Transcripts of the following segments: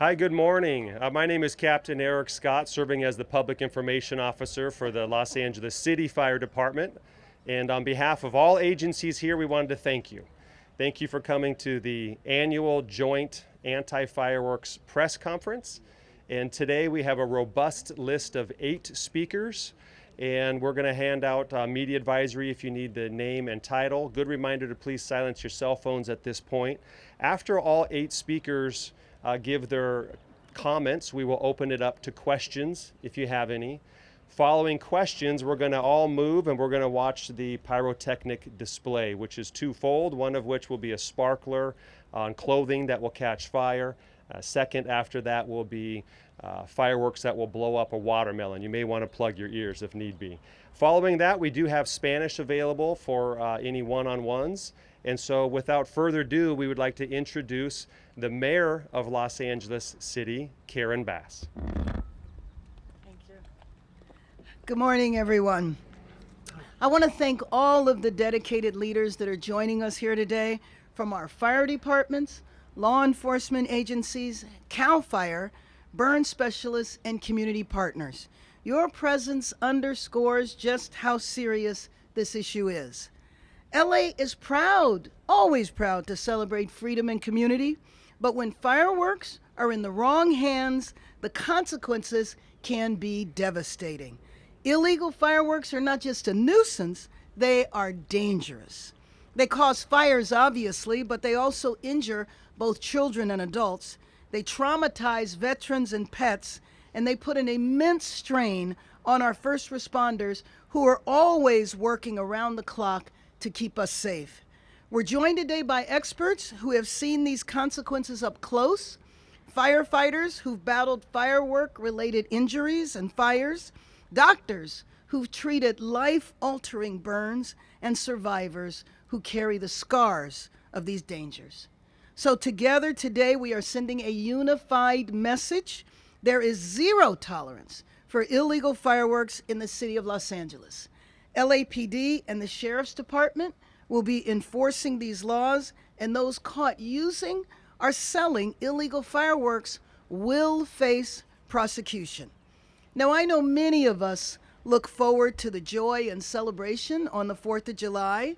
Hi, good morning. My name is Captain Eric Scott, serving as the Public Information Officer for the Los Angeles City Fire Department. And on behalf of all agencies here, we wanted to thank you. Thank you for coming to the annual Joint Anti-Fireworks Press Conference. And today we have a robust list of 8 speakers. And we're going to hand out media advisory if you need the name and title. Good reminder to please silence your cell phones at this point. After all 8 speakers give their comments, we will open it up to questions if you have any. Following questions, we're going to all move and we're going to watch the pyrotechnic display, which is twofold, one of which will be a sparkler on clothing that will catch fire. Second, after that, will be fireworks that will blow up a watermelon. You may want to plug your ears if need be. Following that, we do have Spanish available for any one-on-ones. And so without further ado, we would like to introduce the Mayor of Los Angeles City, Karen Bass. Thank you. Good morning, everyone. I want to thank all of the dedicated leaders that are joining us here today from our fire departments, law enforcement agencies, CAL FIRE, burn specialists, and community partners. Your presence underscores just how serious this issue is. LA is proud, always proud, to celebrate freedom and community, but when fireworks are in the wrong hands, the consequences can be devastating. Illegal fireworks are not just a nuisance, they are dangerous. They cause fires, obviously, but they also injure both children and adults. They traumatize veterans and pets, and they put an immense strain on our first responders who are always working around the clock to keep us safe. We're joined today by experts who have seen these consequences up close, firefighters who've battled firework-related injuries and fires, doctors who've treated life-altering burns, and survivors who carry the scars of these dangers. So together today, we are sending a unified message. There is zero tolerance for illegal fireworks in the city of Los Angeles. LAPD and the Sheriff's Department will be enforcing these laws, and those caught using or selling illegal fireworks will face prosecution. Now, I know many of us look forward to the joy and celebration on the 4th of July.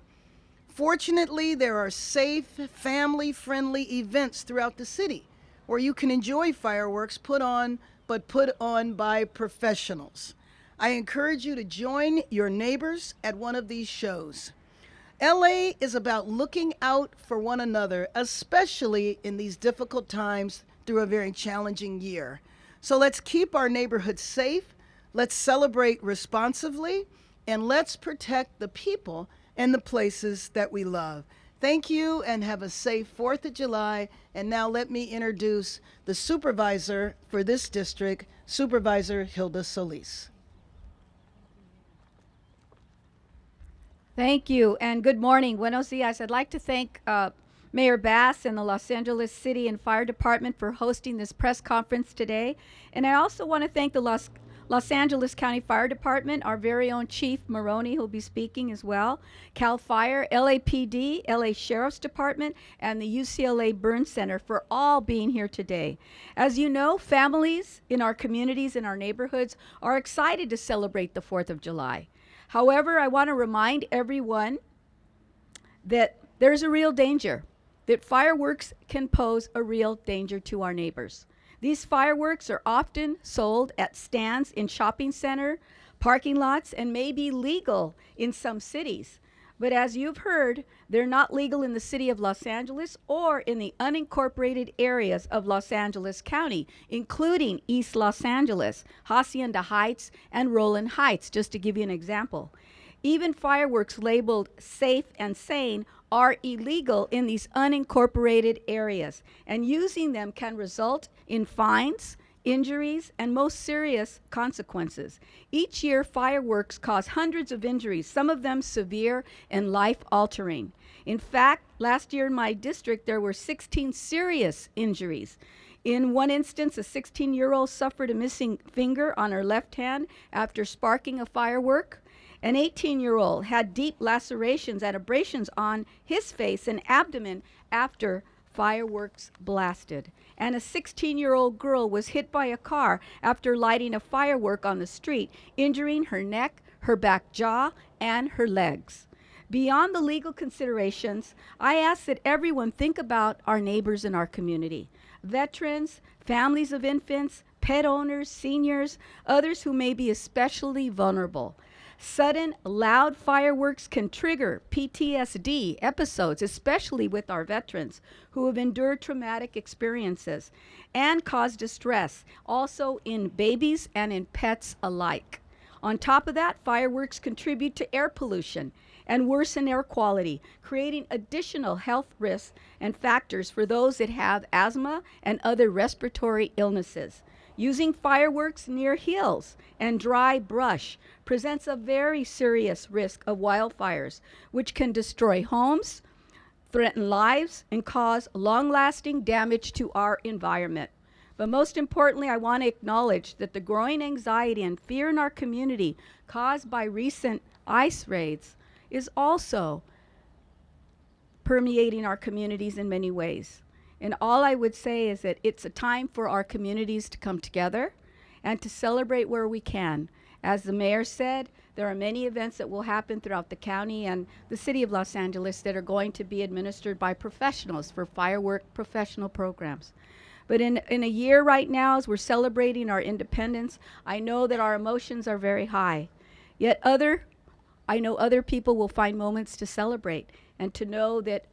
Fortunately, there are safe, family-friendly events throughout the city where you can enjoy fireworks put on by professionals. I encourage you to join your neighbors at one of these shows. LA is about looking out for one another, especially in these difficult times through a very challenging year. So let's keep our neighborhoods safe, let's celebrate responsively, and let's protect the people and the places that we love. Thank you and have a safe 4th of July. And now let me introduce the supervisor for this district, Supervisor Hilda Solis. Thank you, and good morning. Buenos dias. I'd like to thank Mayor Bass and the Los Angeles City and Fire Department for hosting this press conference today. And I also want to thank the Los Angeles County Fire Department, our very own Chief Maroney, who'll be speaking as well, CAL FIRE, LAPD, LA Sheriff's Department, and the UCLA Burn Center for all being here today. As you know, families in our communities, in our neighborhoods, are excited to celebrate the 4th of July. However, I want to remind everyone that there's a real danger, that fireworks can pose a real danger to our neighbors. These fireworks are often sold at stands in shopping center, parking lots, and may be legal in some cities. But as you've heard, they're not legal in the city of Los Angeles or in the unincorporated areas of Los Angeles County, including East Los Angeles, Hacienda Heights, and Roland Heights, just to give you an example. Even fireworks labeled safe and sane are illegal in these unincorporated areas, and using them can result in fines, injuries, and most serious consequences. Each year, fireworks cause hundreds of injuries, some of them severe and life-altering. In fact, last year in my district, there were 16 serious injuries. In one instance, a 16-year-old suffered a missing finger on her left hand after sparking a firework. An 18-year-old had deep lacerations and abrasions on his face and abdomen after fireworks blasted. And a 16-year-old girl was hit by a car after lighting a firework on the street, injuring her neck, her back jaw, and her legs. Beyond the legal considerations, I ask that everyone think about our neighbors in our community. Veterans, families of infants, pet owners, seniors, others who may be especially vulnerable. Sudden, loud fireworks can trigger PTSD episodes, especially with our veterans who have endured traumatic experiences, and cause distress, also in babies and in pets alike. On top of that, fireworks contribute to air pollution and worsen air quality, creating additional health risks and factors for those that have asthma and other respiratory illnesses. Using fireworks near hills and dry brush presents a very serious risk of wildfires, which can destroy homes, threaten lives, and cause long-lasting damage to our environment. But most importantly, I want to acknowledge that the growing anxiety and fear in our community caused by recent ICE raids is also permeating our communities in many ways. And all I would say is that it's a time for our communities to come together and to celebrate where we can. As the mayor said, there are many events that will happen throughout the county and the city of Los Angeles that are going to be administered by professionals for firework professional programs. But in a year right now, as we're celebrating our independence, I know that our emotions are very high. Yet I know other people will find moments to celebrate and to know that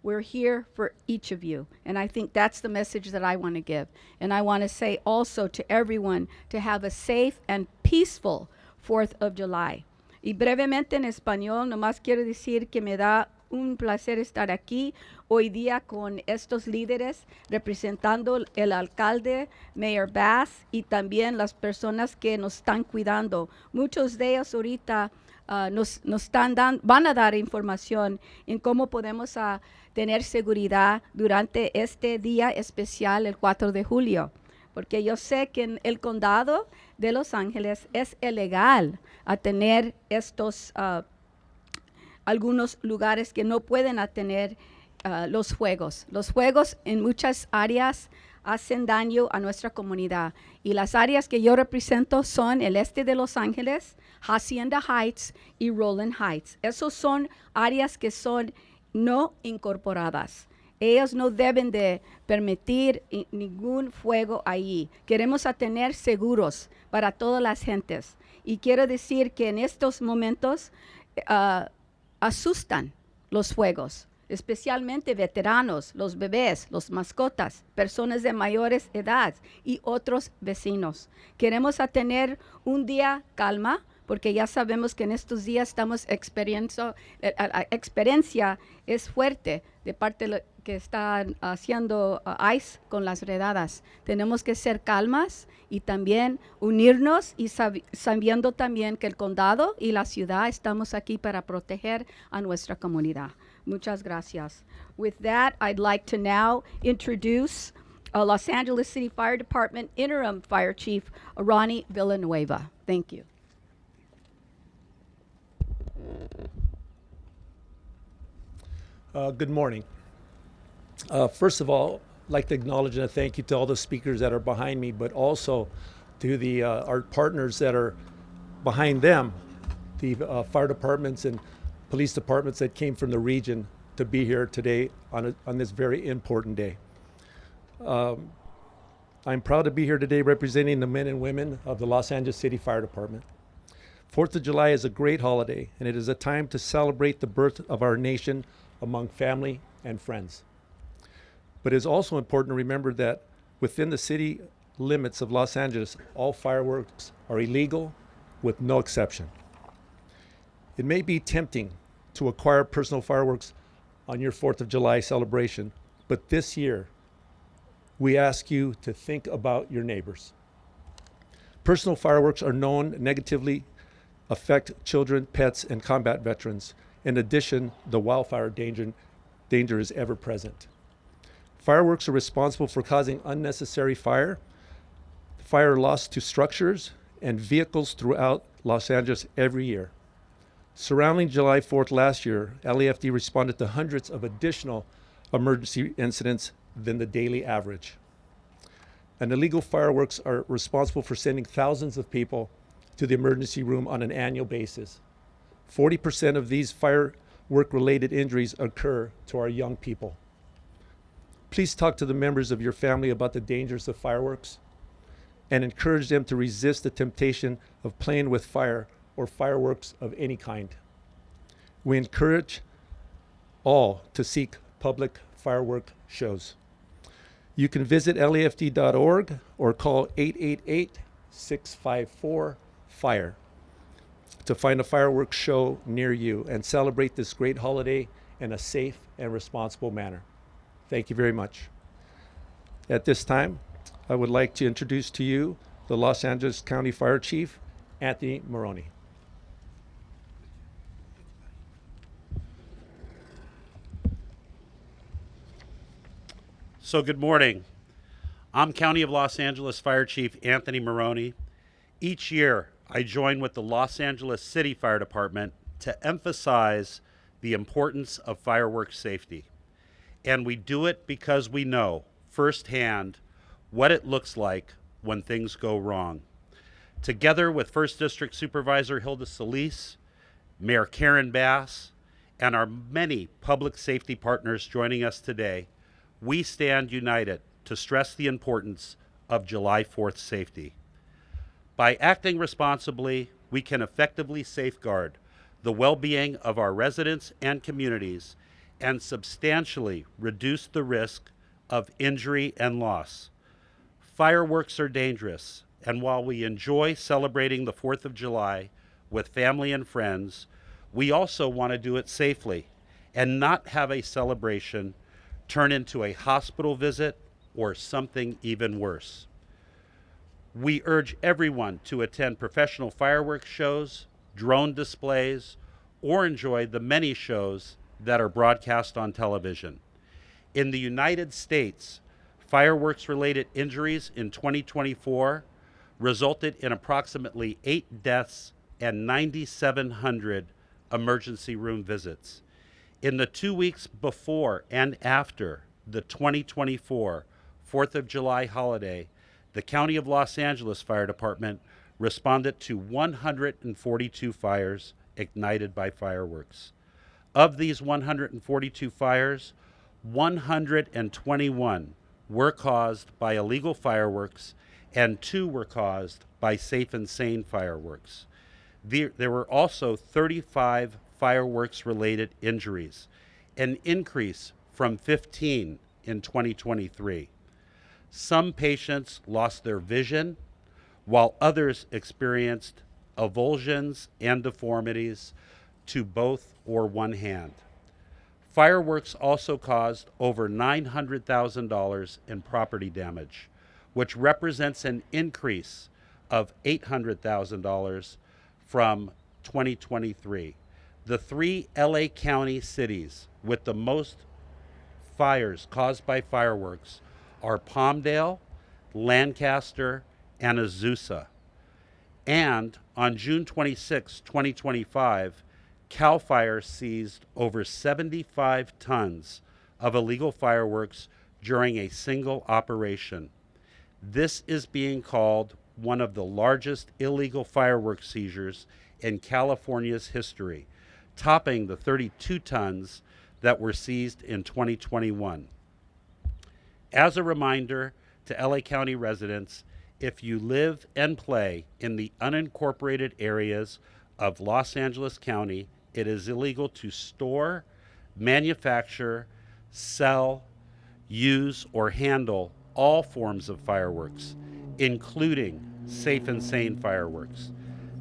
we're here for each of you. And I think that's the message that I want to give. And I want to say also to everyone to have a safe and peaceful 4th of July. Y brevemente en español, nomás quiero decir que me da un placer estar aquí hoy día con estos líderes representando el alcalde, Mayor Bass, y también las personas que nos están cuidando. Muchos de ellos ahorita van a dar información en cómo podemos tener seguridad durante este día especial, el 4 de julio. Porque yo sé que en el condado de Los Ángeles es ilegal a tener estos algunos lugares que no pueden tener los juegos. Los juegos en muchas áreas hacen daño a nuestra comunidad. Y las áreas que yo represento son el este de Los Ángeles, Hacienda Heights y Rowland Heights. Esos son áreas que son no incorporadas. Ellos no deben de permitir ningún fuego ahí. Queremos tener seguros para todas las gentes. Y quiero decir que en estos momentos asustan los fuegos, especialmente veteranos, los bebés, los mascotas, personas de mayores edad y otros vecinos. Queremos tener un día calma, porque ya sabemos que en estos días estamos la experiencia es fuerte de parte de lo que están haciendo ICE con las redadas. Tenemos que ser calmas y también unirnos y sabiendo también que el condado y la ciudad estamos aquí para proteger a nuestra comunidad. Muchas gracias. With that, I'd like to now introduce Los Angeles City Fire Department Interim Fire Chief Ronnie Villanueva. Thank you. Good morning. First of all, I'd like to acknowledge and a thank you to all the speakers that are behind me, but also to our partners that are behind them, the fire departments and police departments that came from the region to be here today on this very important day. I'm proud to be here today representing the men and women of the Los Angeles City Fire Department. 4th of July is a great holiday, and it is a time to celebrate the birth of our nation among family and friends. But it's also important to remember that within the city limits of Los Angeles, all fireworks are illegal with no exception. It may be tempting to acquire personal fireworks on your 4th of July celebration, but this year, we ask you to think about your neighbors. Personal fireworks are known negatively affect children, pets, and combat veterans. In addition, the wildfire danger is ever present. Fireworks are responsible for causing unnecessary fire loss to structures and vehicles throughout Los Angeles every year. Surrounding July 4th last year, LAFD responded to hundreds of additional emergency incidents than the daily average. And illegal fireworks are responsible for sending thousands of people to the emergency room on an annual basis. 40% of these firework-related injuries occur to our young people. Please talk to the members of your family about the dangers of fireworks and encourage them to resist the temptation of playing with fire or fireworks of any kind. We encourage all to seek public firework shows. You can visit lafd.org or call 888-654-FIRE to find a fireworks show near you and celebrate this great holiday in a safe and responsible manner. Thank you very much. At this time, I would like to introduce to you the Los Angeles County Fire Chief, Anthony Maroney. So good morning. I'm County of Los Angeles Fire Chief Anthony Maroney. Each year, I join with the Los Angeles City Fire Department to emphasize the importance of fireworks safety. And we do it because we know firsthand what it looks like when things go wrong. Together with 1st District Supervisor Hilda Solis, Mayor Karen Bass, and our many public safety partners joining us today, we stand united to stress the importance of July 4th safety. By acting responsibly, we can effectively safeguard the well-being of our residents and communities and substantially reduce the risk of injury and loss. Fireworks are dangerous, and while we enjoy celebrating the 4th of July with family and friends, we also want to do it safely and not have a celebration turn into a hospital visit or something even worse. We urge everyone to attend professional fireworks shows, drone displays, or enjoy the many shows that are broadcast on television. In the United States, fireworks-related injuries in 2024 resulted in approximately 8 deaths and 9,700 emergency room visits. In the 2 weeks before and after the 2024 4th of July holiday, the County of Los Angeles Fire Department responded to 142 fires ignited by fireworks. Of these 142 fires, 121 were caused by illegal fireworks and 2 were caused by safe and sane fireworks. There were also 35 fireworks-related injuries, an increase from 15 in 2023. Some patients lost their vision, while others experienced avulsions and deformities to both or one hand. Fireworks also caused over $900,000 in property damage, which represents an increase of $800,000 from 2023. The 3 LA County cities with the most fires caused by fireworks are Palmdale, Lancaster, and Azusa. And on June 26, 2025, CAL FIRE seized over 75 tons of illegal fireworks during a single operation. This is being called one of the largest illegal fireworks seizures in California's history, topping the 32 tons that were seized in 2021. As a reminder to LA County residents, if you live and play in the unincorporated areas of Los Angeles County, it is illegal to store, manufacture, sell, use, or handle all forms of fireworks, including safe and sane fireworks.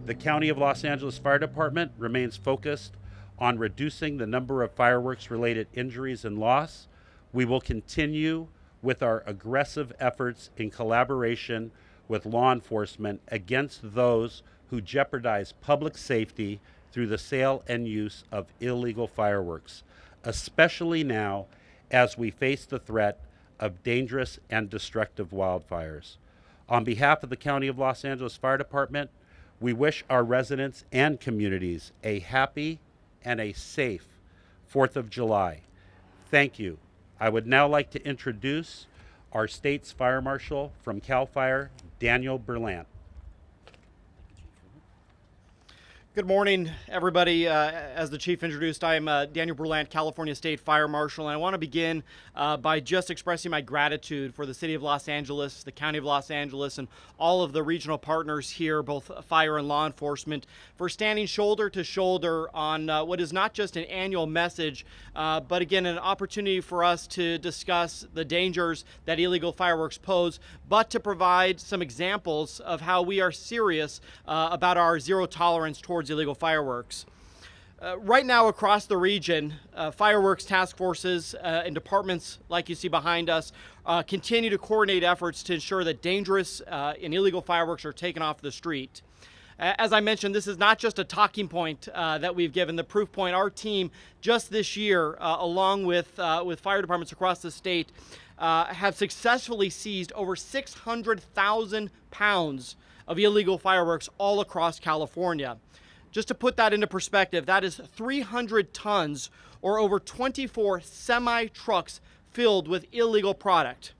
The County of Los Angeles Fire Department remains focused on reducing the number of fireworks-related injuries and loss. We will continue with our aggressive efforts in collaboration with law enforcement against those who jeopardize public safety through the sale and use of illegal fireworks, especially now as we face the threat of dangerous and destructive wildfires. On behalf of the County of Los Angeles Fire Department, we wish our residents and communities a happy and a safe 4th of July. Thank you. I would now like to introduce our state's fire marshal from CAL FIRE, Daniel Berlant. Good morning, everybody. As the chief introduced, I am Daniel Berlant, California State Fire Marshal, and I want to begin by just expressing my gratitude for the City of Los Angeles, the County of Los Angeles, and all of the regional partners here, both fire and law enforcement, for standing shoulder to shoulder on what is not just an annual message, but again, an opportunity for us to discuss the dangers that illegal fireworks pose, but to provide some examples of how we are serious about our zero tolerance towards illegal fireworks. Right now across the region, fireworks task forces and departments like you see behind us continue to coordinate efforts to ensure that dangerous and illegal fireworks are taken off the street. As I mentioned, this is not just a talking point that we've given. The proof point, our team just this year, along with fire departments across the state, have successfully seized over 600,000 pounds of illegal fireworks all across California. Just to put that into perspective, that is 300 tons or over 24 semi-trucks filled with illegal product.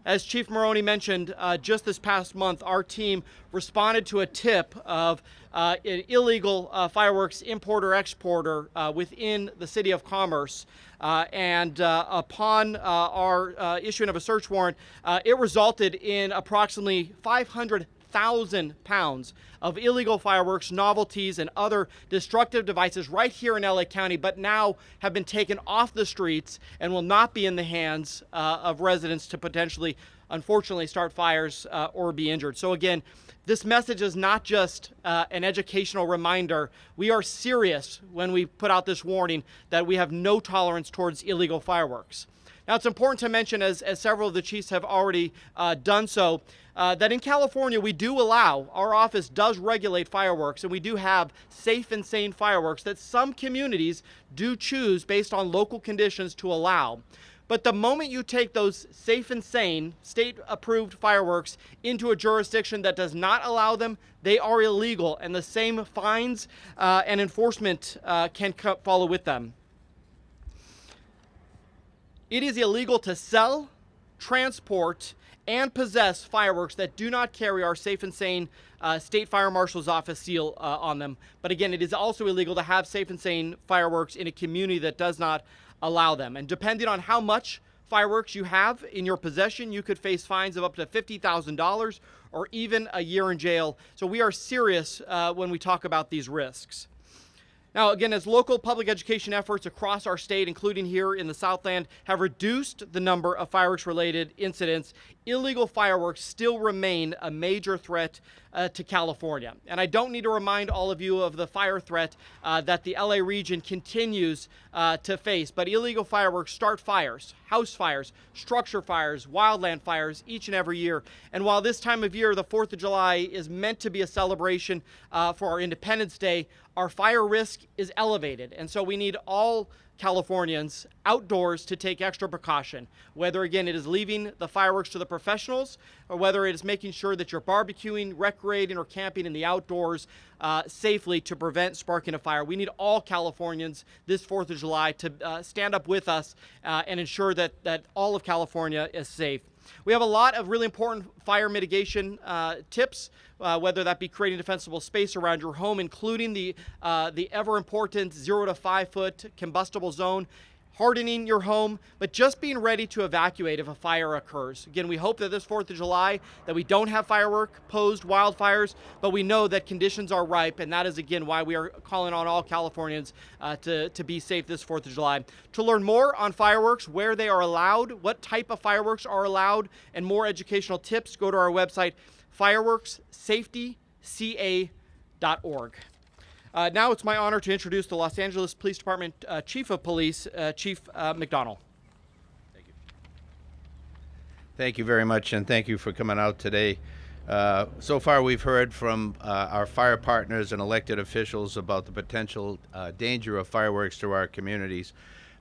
As Chief Maroney mentioned, just this past month, our team responded to a tip of an illegal fireworks importer-exporter within the City of Commerce. Upon our issuing of a search warrant, it resulted in approximately 500,000 pounds of illegal fireworks, novelties, and other destructive devices right here in LA County, but now have been taken off the streets and will not be in the hands of residents to potentially, unfortunately, start fires or be injured. So again, this message is not just an educational reminder. We are serious when we put out this warning that we have no tolerance towards illegal fireworks. Now, it's important to mention, as several of the chiefs have already done so, that in California we do allow, our office does regulate fireworks, and we do have safe and sane fireworks that some communities do choose based on local conditions to allow. But the moment you take those safe and sane, state-approved fireworks into a jurisdiction that does not allow them, they are illegal, and the same fines and enforcement can follow with them. It is illegal to sell, transport, and possess fireworks that do not carry our safe and sane State Fire Marshal's Office seal on them. But again, it is also illegal to have safe and sane fireworks in a community that does not allow them. And depending on how much fireworks you have in your possession, you could face fines of up to $50,000 or even a year in jail. So we are serious when we talk about these risks. Now, again, as local public education efforts across our state, including here in the Southland, have reduced the number of fireworks-related incidents, illegal fireworks still remain a major threat to California. And I don't need to remind all of you of the fire threat that the LA region continues to face, but illegal fireworks start fires, house fires, structure fires, wildland fires each and every year. And while this time of year, the 4th of July, is meant to be a celebration for our Independence Day, our fire risk is elevated. And so we need all Californians outdoors to take extra precaution, whether again it is leaving the fireworks to the professionals or whether it is making sure that you're barbecuing, recreating, or camping in the outdoors safely to prevent sparking a fire. We need all Californians this 4th of July to stand up with us and ensure that all of California is safe. We have a lot of really important fire mitigation tips, whether that be creating defensible space around your home, including the ever important 0 to 5 foot combustible zone, hardening your home, but just being ready to evacuate if a fire occurs. Again, we hope that this 4th of July that we don't have firework-posed wildfires, but we know that conditions are ripe, and that is, again, why we are calling on all Californians to be safe this 4th of July. To learn more on fireworks, where they are allowed, what type of fireworks are allowed, and more educational tips, go to our website, fireworkssafetyca.org. Now it's my honor to introduce the Los Angeles Police Department Chief of Police, Chief McDonnell. Thank you. Thank you very much, and thank you for coming out today. So far we've heard from our fire partners and elected officials about the potential danger of fireworks to our communities.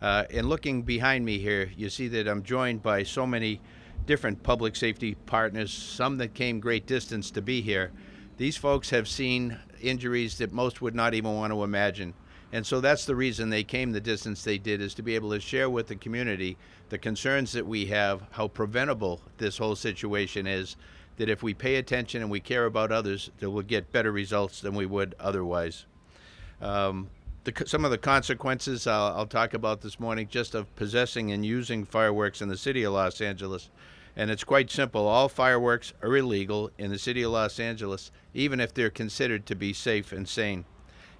And looking behind me here, you see that I'm joined by so many different public safety partners, some that came great distance to be here. These folks have seen injuries that most would not even want to imagine. And so that's the reason they came the distance they did, is to be able to share with the community the concerns that we have, how preventable this whole situation is, that if we pay attention and we care about others, that we'll get better results than we would otherwise. Some of the consequences I'll talk about this morning, just of possessing and using fireworks in the city of Los Angeles. And it's quite simple. All fireworks are illegal in the city of Los Angeles, even if they're considered to be safe and sane.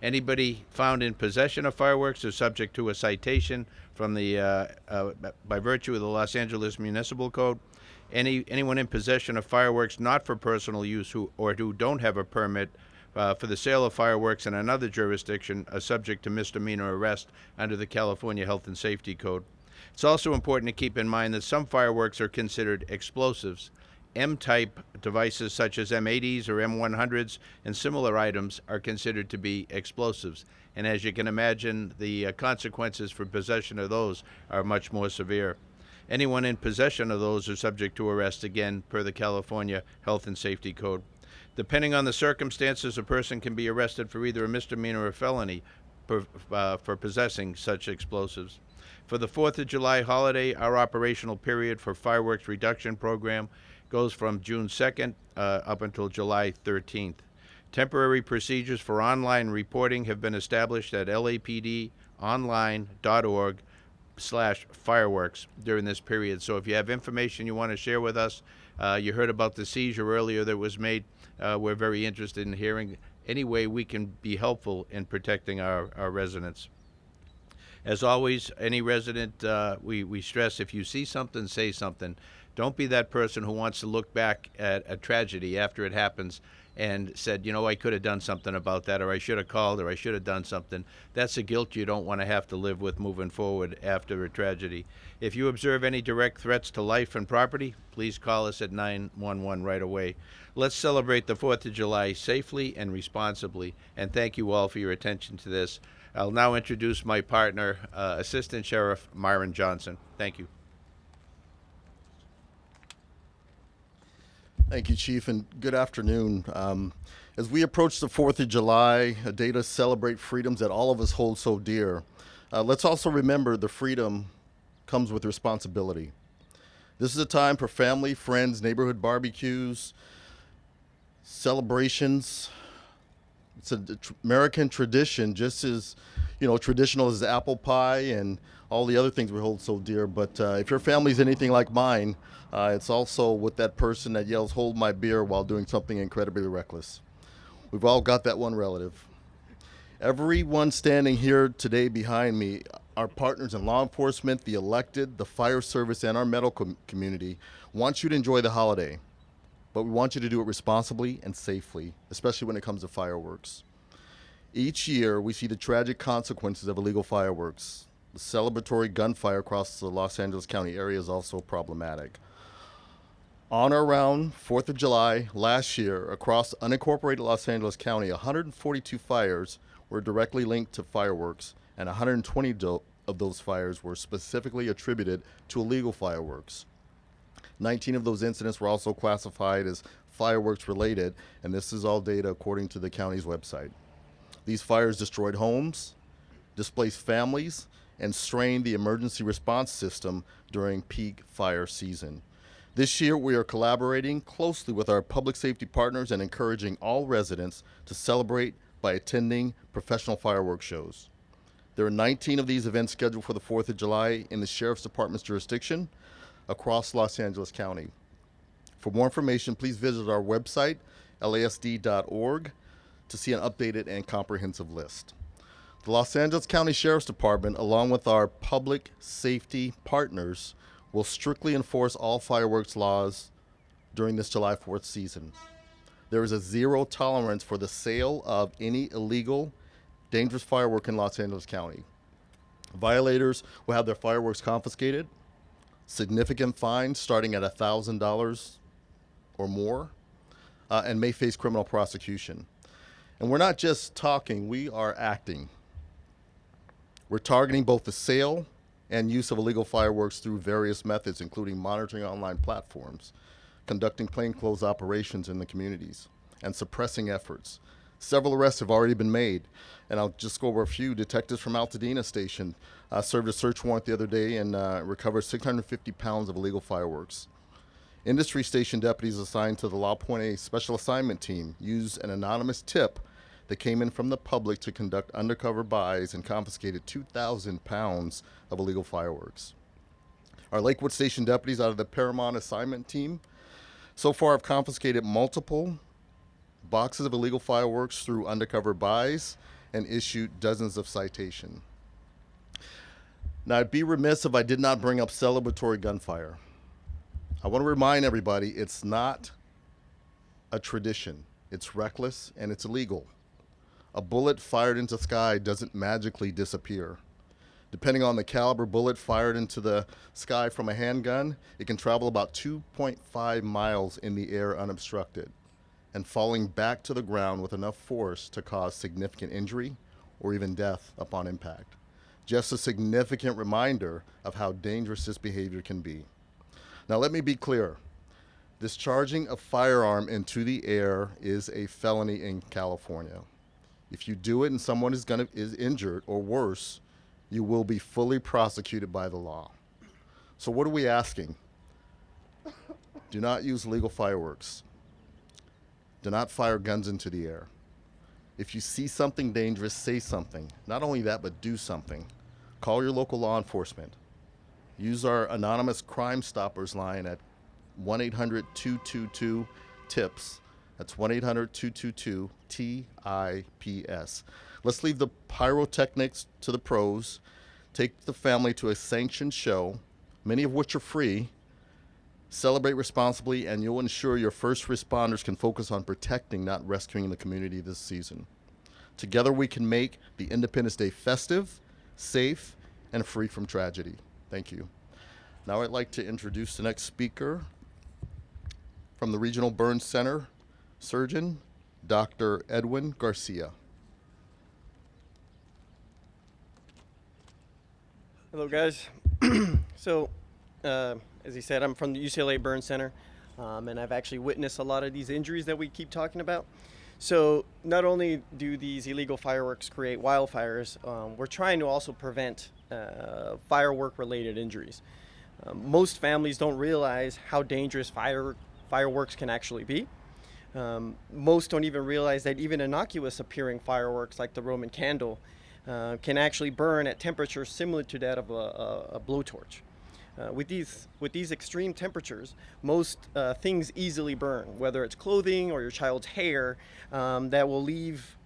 Anybody found in possession of fireworks is subject to a citation from the by virtue of the Los Angeles Municipal Code. Anyone in possession of fireworks not for personal use who don't have a permit for the sale of fireworks in another jurisdiction are subject to misdemeanor arrest under the California Health and Safety Code. It's also important to keep in mind that some fireworks are considered explosives. M-type devices such as M80s or M100s and similar items are considered to be explosives. And as you can imagine, the consequences for possession of those are much more severe. Anyone in possession of those are subject to arrest, again, per the California Health and Safety Code. Depending on the circumstances, a person can be arrested for either a misdemeanor or felony for possessing such explosives. For the 4th of July holiday, our operational period for fireworks reduction program goes from June 2nd up until July 13th. Temporary procedures for online reporting have been established at lapdonline.org/fireworks during this period. So if you have information you want to share with us, you heard about the seizure earlier that was made. We're very interested in hearing any way we can be helpful in protecting our residents. As always, any resident, we stress, if you see something, say something. Don't be that person who wants to look back at a tragedy after it happens and said, you know, I could have done something about that, or I should have called, or I should have done something. That's a guilt you don't want to have to live with moving forward after a tragedy. If you observe any direct threats to life and property, please call us at 911 right away. Let's celebrate the 4th of July safely and responsibly, and thank you all for your attention to this. I'll now introduce my partner, Assistant Sheriff Myron Johnson. Thank you. Thank you, Chief, and good afternoon. As we approach the 4th of July, a day to celebrate freedoms that all of us hold so dear, let's also remember the freedom comes with responsibility. This is a time for family, friends, neighborhood barbecues, celebrations. It's an American tradition, just as, traditional as apple pie and all the other things we hold so dear. But if your family's anything like mine, it's also with that person that yells, "Hold my beer," while doing something incredibly reckless. We've all got that one relative. Everyone standing here today behind me, our partners in law enforcement, the elected, the fire service, and our medical community, want you to enjoy the holiday. But we want you to do it responsibly and safely, especially when it comes to fireworks. Each year, we see the tragic consequences of illegal fireworks. The celebratory gunfire across the Los Angeles County area is also problematic. On or around 4th of July last year, across unincorporated Los Angeles County, 142 fires were directly linked to fireworks, and 120 of those fires were specifically attributed to illegal fireworks. 19 of those incidents were also classified as fireworks related, and this is all data according to the county's website. These fires destroyed homes, displaced families, and strained the emergency response system during peak fire season. This year, we are collaborating closely with our public safety partners and encouraging all residents to celebrate by attending professional fireworks shows. There are 19 of these events scheduled for the 4th of July in the Sheriff's Department's jurisdiction across Los Angeles County. For more information, please visit our website, lasd.org, to see an updated and comprehensive list. The Los Angeles County Sheriff's Department, along with our public safety partners, will strictly enforce all fireworks laws during this July 4th season. There is a zero tolerance for the sale of any illegal, dangerous firework in Los Angeles County. Violators will have their fireworks confiscated, significant fines starting at $1,000 or more, and may face criminal prosecution. And we're not just talking, we are acting. We're targeting both the sale and use of illegal fireworks through various methods, including monitoring online platforms, conducting plainclothes operations in the communities, and suppressing efforts Several arrests have already been made, and I'll just go over a few. Detectives from Altadena Station served a search warrant the other day and recovered 650 pounds of illegal fireworks. Industry station deputies assigned to the La Pointe Special Assignment Team used an anonymous tip that came in from the public to conduct undercover buys and confiscated 2,000 pounds of illegal fireworks. Our Lakewood Station deputies out of the Paramount Assignment Team so far have confiscated multiple boxes of illegal fireworks through undercover buys and issued dozens of citations. Now, I'd be remiss if I did not bring up celebratory gunfire. I want to remind everybody it's not a tradition. It's reckless and it's illegal. A bullet fired into the sky doesn't magically disappear. Depending on the caliber bullet fired into the sky from a handgun, it can travel about 2.5 miles in the air unobstructed and falling back to the ground with enough force to cause significant injury or even death upon impact. Just a significant reminder of how dangerous this behavior can be. Now let me be clear. Discharging a firearm into the air is a felony in California. If you do it and someone is injured or worse, you will be fully prosecuted by the law. So what are we asking? Do not use legal fireworks. Do not fire guns into the air. If you see something dangerous, say something. Not only that, but do something. Call your local law enforcement. Use our anonymous Crime Stoppers line at 1-800-222-TIPS. That's 1-800-222-TIPS. Let's leave the pyrotechnics to the pros. Take the family to a sanctioned show, many of which are free. Celebrate responsibly, and you'll ensure your first responders can focus on protecting, not rescuing the community this season. Together we can make the Independence Day festive, safe, and free from tragedy. Thank you. Now I'd like to introduce the next speaker from the Regional Burn Center, Surgeon Dr. Edwin Garcia. Hello, guys. So, as he said, I'm from the UCLA Burn Center, and I've actually witnessed a lot of these injuries that we keep talking about. So, not only do these illegal fireworks create wildfires, we're trying to also prevent firework-related injuries. Most families don't realize how dangerous fireworks can actually be. Most don't even realize that even innocuous appearing fireworks like the Roman candle can actually burn at temperatures similar to that of a blowtorch. With these extreme temperatures, most things easily burn, whether it's clothing or your child's hair, that will leave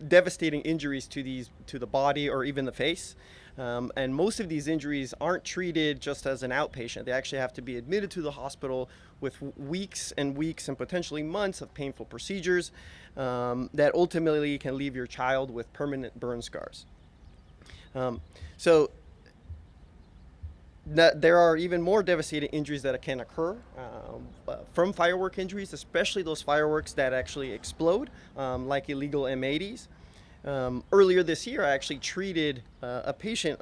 devastating injuries to the body or even the face. And most of these injuries aren't treated just as an outpatient. They actually have to be admitted to the hospital with weeks and weeks and potentially months of painful procedures that ultimately can leave your child with permanent burn scars. So there are even more devastating injuries that can occur from firework injuries, especially those fireworks that actually explode, like illegal M80s. Earlier this year, I actually treated a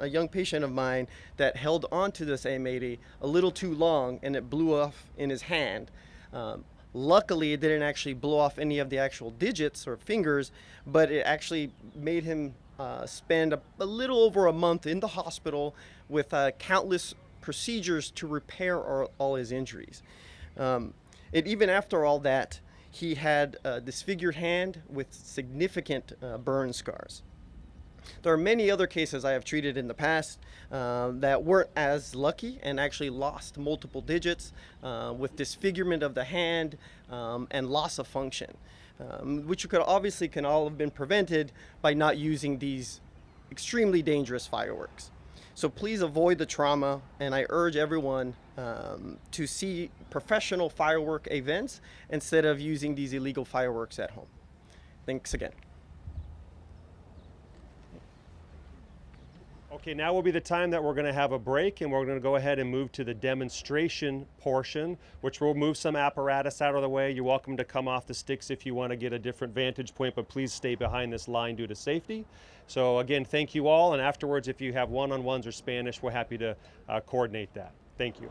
young patient of mine that held onto this M80 a little too long, and it blew off in his hand. Luckily, it didn't actually blow off any of the actual digits or fingers, but it actually made him spend a little over a month in the hospital with countless procedures to repair all his injuries. Even after all that, he had a disfigured hand with significant burn scars. There are many other cases I have treated in the past that weren't as lucky and actually lost multiple digits with disfigurement of the hand and loss of function, which can all have been prevented by not using these extremely dangerous fireworks. So please avoid the trauma, and I urge everyone to see professional firework events instead of using these illegal fireworks at home. Thanks again. Okay, now will be the time that we're going to have a break, and we're going to go ahead and move to the demonstration portion, which will move some apparatus out of the way. You're welcome to come off the sticks if you want to get a different vantage point, but please stay behind this line due to safety. So again, thank you all, and afterwards, if you have one-on-ones or Spanish, we're happy to coordinate that. Thank you.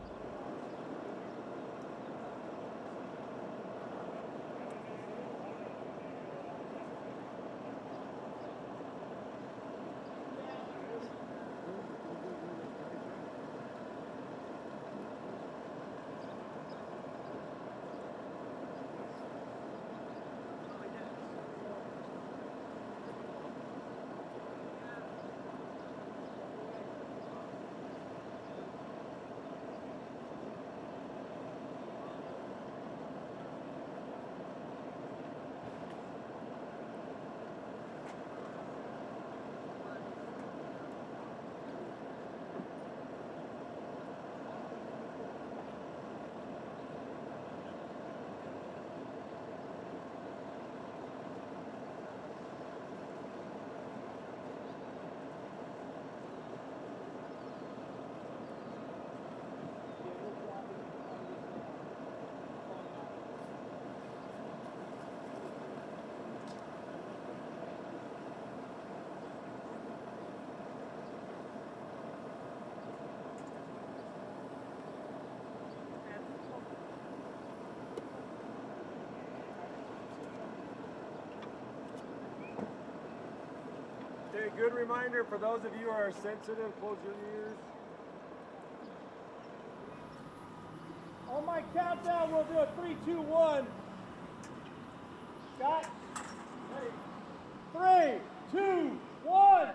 Okay, good reminder for those of you who are sensitive, close your ears. On my countdown, we'll do a 3, 2, 1. Scott, ready? 3, 2, 1.